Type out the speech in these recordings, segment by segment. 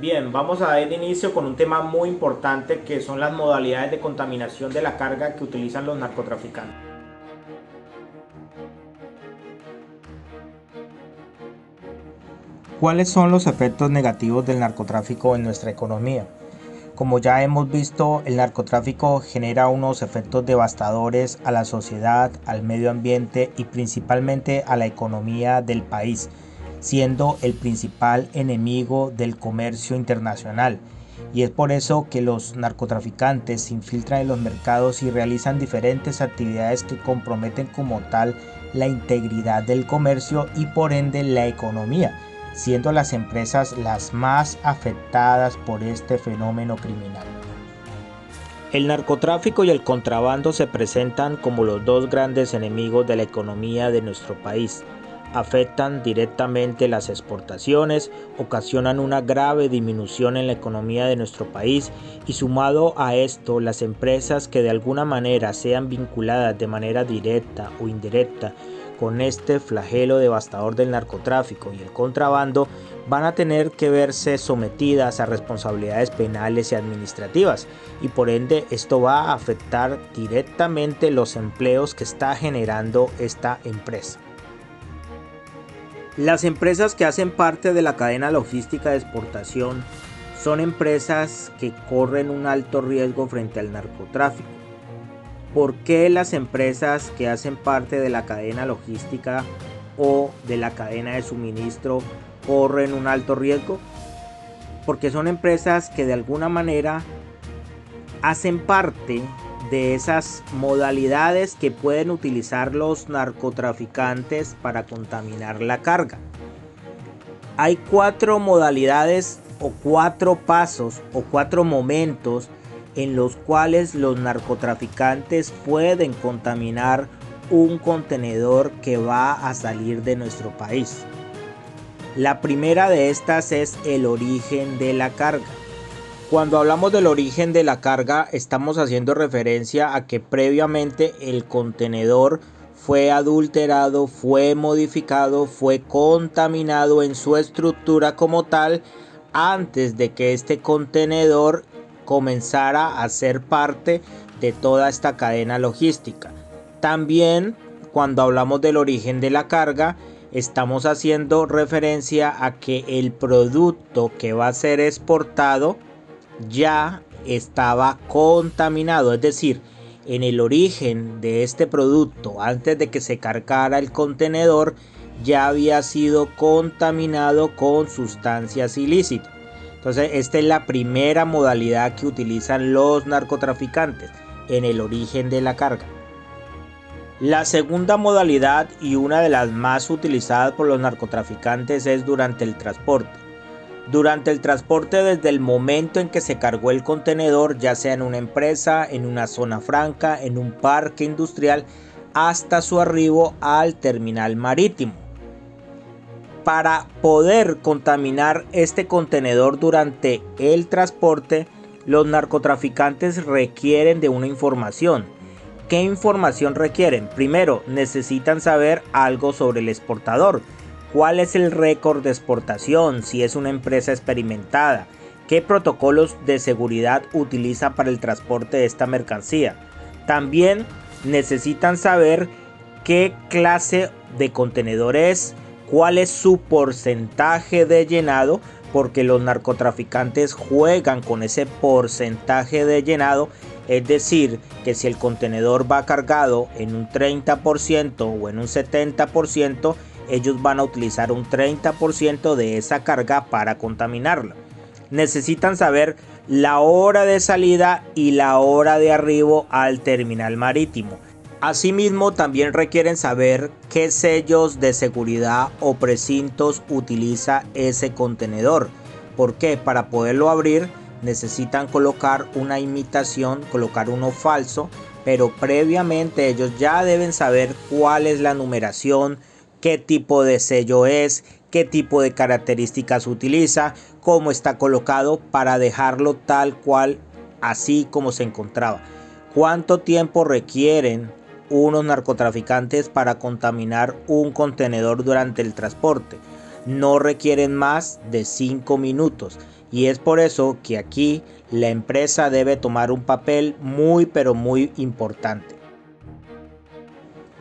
Bien, vamos a dar inicio con un tema muy importante que son las modalidades de contaminación de la carga que utilizan los narcotraficantes. ¿Cuáles son los efectos negativos del narcotráfico en nuestra economía? Como ya hemos visto, el narcotráfico genera unos efectos devastadores a la sociedad, al medio ambiente y principalmente a la economía del país, siendo el principal enemigo del comercio internacional. Y es por eso que los narcotraficantes se infiltran en los mercados y realizan diferentes actividades que comprometen como tal la integridad del comercio y por ende la economía, siendo las empresas las más afectadas por este fenómeno criminal. El narcotráfico y el contrabando se presentan como los dos grandes enemigos de la economía de nuestro país. Afectan directamente las exportaciones, ocasionan una grave disminución en la economía de nuestro país y sumado a esto, las empresas que de alguna manera sean vinculadas de manera directa o indirecta con este flagelo devastador del narcotráfico y el contrabando van a tener que verse sometidas a responsabilidades penales y administrativas y por ende esto va a afectar directamente los empleos que está generando esta empresa. Las empresas que hacen parte de la cadena logística de exportación son empresas que corren un alto riesgo frente al narcotráfico. ¿Por qué las empresas que hacen parte de la cadena logística o de la cadena de suministro corren un alto riesgo? Porque son empresas que de alguna manera hacen parte de esas modalidades que pueden utilizar los narcotraficantes para contaminar la carga. Hay 4 modalidades o 4 pasos o 4 momentos en los cuales los narcotraficantes pueden contaminar un contenedor que va a salir de nuestro país. La primera de estas es el origen de la carga. Cuando hablamos del origen de la carga, estamos haciendo referencia a que previamente el contenedor fue adulterado, fue modificado, fue contaminado en su estructura como tal antes de que este contenedor comenzara a ser parte de toda esta cadena logística. También cuando hablamos del origen de la carga, estamos haciendo referencia a que el producto que va a ser exportado ya estaba contaminado, es decir, en el origen de este producto, antes de que se cargara el contenedor, ya había sido contaminado con sustancias ilícitas. Entonces, esta es la primera modalidad que utilizan los narcotraficantes en el origen de la carga. La segunda modalidad y una de las más utilizadas por los narcotraficantes es durante el transporte. Durante el transporte, desde el momento en que se cargó el contenedor, ya sea en una empresa, en una zona franca, en un parque industrial, hasta su arribo al terminal marítimo. Para poder contaminar este contenedor durante el transporte, los narcotraficantes requieren de una información. ¿Qué información requieren? Primero, necesitan saber algo sobre el exportador. ¿Cuál es el récord de exportación? Si es una empresa experimentada. ¿Qué protocolos de seguridad utiliza para el transporte de esta mercancía? También necesitan saber qué clase de contenedor es, cuál es su porcentaje de llenado, porque los narcotraficantes juegan con ese porcentaje de llenado, es decir, que si el contenedor va cargado en un 30% o en un 70%, ellos van a utilizar un 30% de esa carga para contaminarla. Necesitan saber la hora de salida y la hora de arribo al terminal marítimo. Asimismo, también requieren saber qué sellos de seguridad o precintos utiliza ese contenedor. ¿Por qué? Para poderlo abrir necesitan colocar una imitación, colocar uno falso, pero previamente ellos ya deben saber cuál es la numeración, qué tipo de sello es, qué tipo de características utiliza, cómo está colocado para dejarlo tal cual, así como se encontraba. ¿Cuánto tiempo requieren unos narcotraficantes para contaminar un contenedor durante el transporte? no requieren más de 5 minutos. Y es por eso que aquí la empresa debe tomar un papel muy pero muy importante.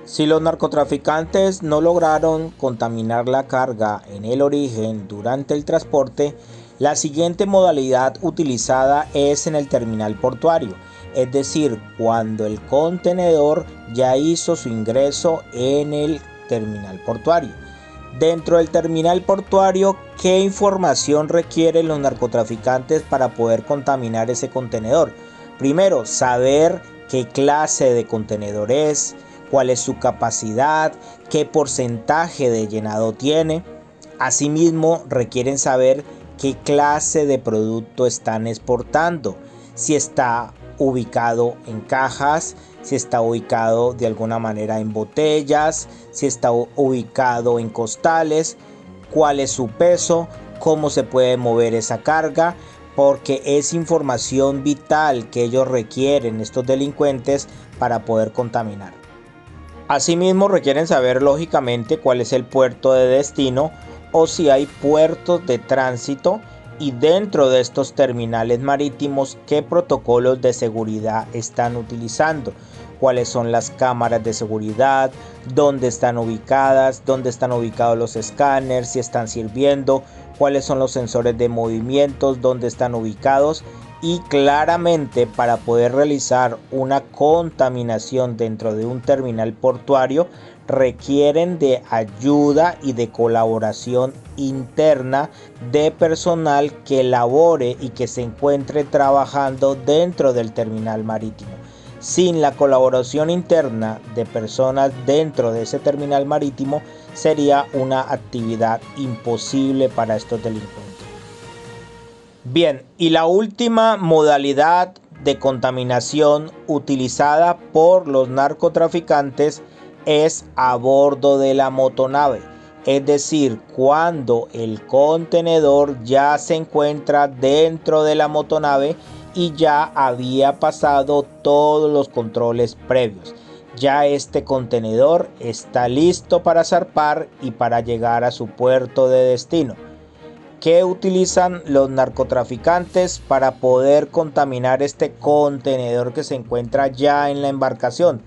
Si los narcotraficantes no lograron contaminar la carga en el origen durante el transporte, la siguiente modalidad utilizada es en el terminal portuario, es decir, cuando el contenedor ya hizo su ingreso en el terminal portuario. Dentro del terminal portuario, ¿qué información requieren los narcotraficantes para poder contaminar ese contenedor? Primero, saber qué clase de contenedor es, cuál es su capacidad, qué porcentaje de llenado tiene. Asimismo, requieren saber qué clase de producto están exportando, si está ubicado en cajas, si está ubicado de alguna manera en botellas, si está ubicado en costales, cuál es su peso, cómo se puede mover esa carga, porque es información vital que ellos requieren, estos delincuentes, para poder contaminar. Asimismo, requieren saber lógicamente cuál es el puerto de destino o si hay puertos de tránsito, y dentro de estos terminales marítimos qué protocolos de seguridad están utilizando, cuáles son las cámaras de seguridad, dónde están ubicadas, dónde están ubicados los escáneres, si están sirviendo, cuáles son los sensores de movimientos, dónde están ubicados. Y claramente, para poder realizar una contaminación dentro de un terminal portuario, requieren de ayuda y de colaboración interna de personal que labore y que se encuentre trabajando dentro del terminal marítimo. Sin la colaboración interna de personas dentro de ese terminal marítimo, sería una actividad imposible para estos delincuentes. Bien, y la última modalidad de contaminación utilizada por los narcotraficantes es a bordo de la motonave, es decir, cuando el contenedor ya se encuentra dentro de la motonave y ya había pasado todos los controles previos. Ya este contenedor está listo para zarpar y para llegar a su puerto de destino. ¿Qué utilizan los narcotraficantes para poder contaminar este contenedor que se encuentra ya en la embarcación?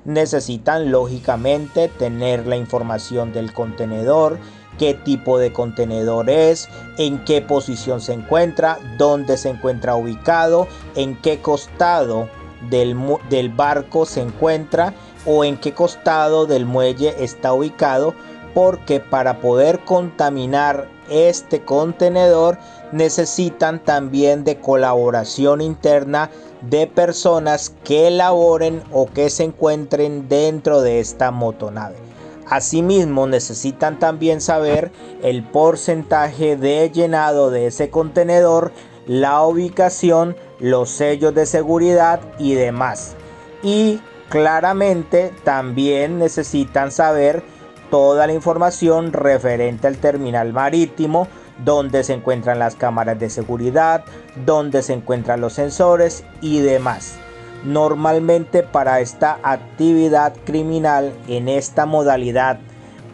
Necesitan lógicamente tener la información del contenedor, qué tipo de contenedor es, en qué posición se encuentra, dónde se encuentra ubicado, en qué costado del barco se encuentra o en qué costado del muelle está ubicado, porque para poder contaminar este contenedor necesitan también de colaboración interna de personas que laboren o que se encuentren dentro de esta motonave. Asimismo, necesitan también saber el porcentaje de llenado de ese contenedor, la ubicación, los sellos de seguridad y demás. Y claramente también necesitan saber toda la información referente al terminal marítimo, donde se encuentran las cámaras de seguridad, donde se encuentran los sensores y demás. Normalmente para esta actividad criminal en esta modalidad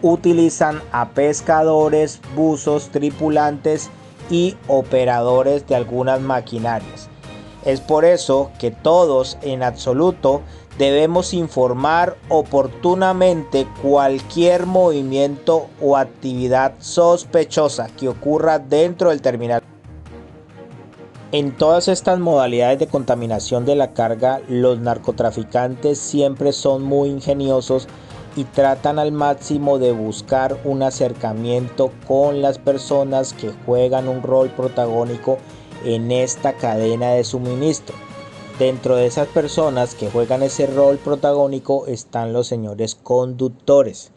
utilizan a pescadores, buzos, tripulantes y operadores de algunas maquinarias. Es por eso que todos en absoluto debemos informar oportunamente cualquier movimiento o actividad sospechosa que ocurra dentro del terminal. En todas estas modalidades de contaminación de la carga, los narcotraficantes siempre son muy ingeniosos y tratan al máximo de buscar un acercamiento con las personas que juegan un rol protagónico en esta cadena de suministro. Dentro de esas personas que juegan ese rol protagónico están los señores conductores.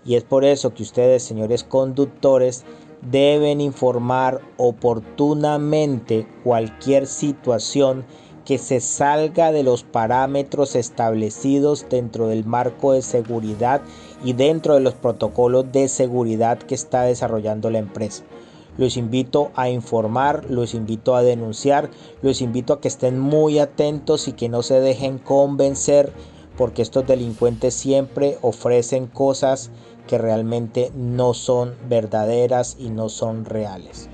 Y es por eso que ustedes, señores conductores, deben informar oportunamente cualquier situación que se salga de los parámetros establecidos dentro del marco de seguridad y dentro de los protocolos de seguridad que está desarrollando la empresa. Los invito a informar, los invito a denunciar, los invito a que estén muy atentos y que no se dejen convencer porque estos delincuentes siempre ofrecen cosas que realmente no son verdaderas y no son reales.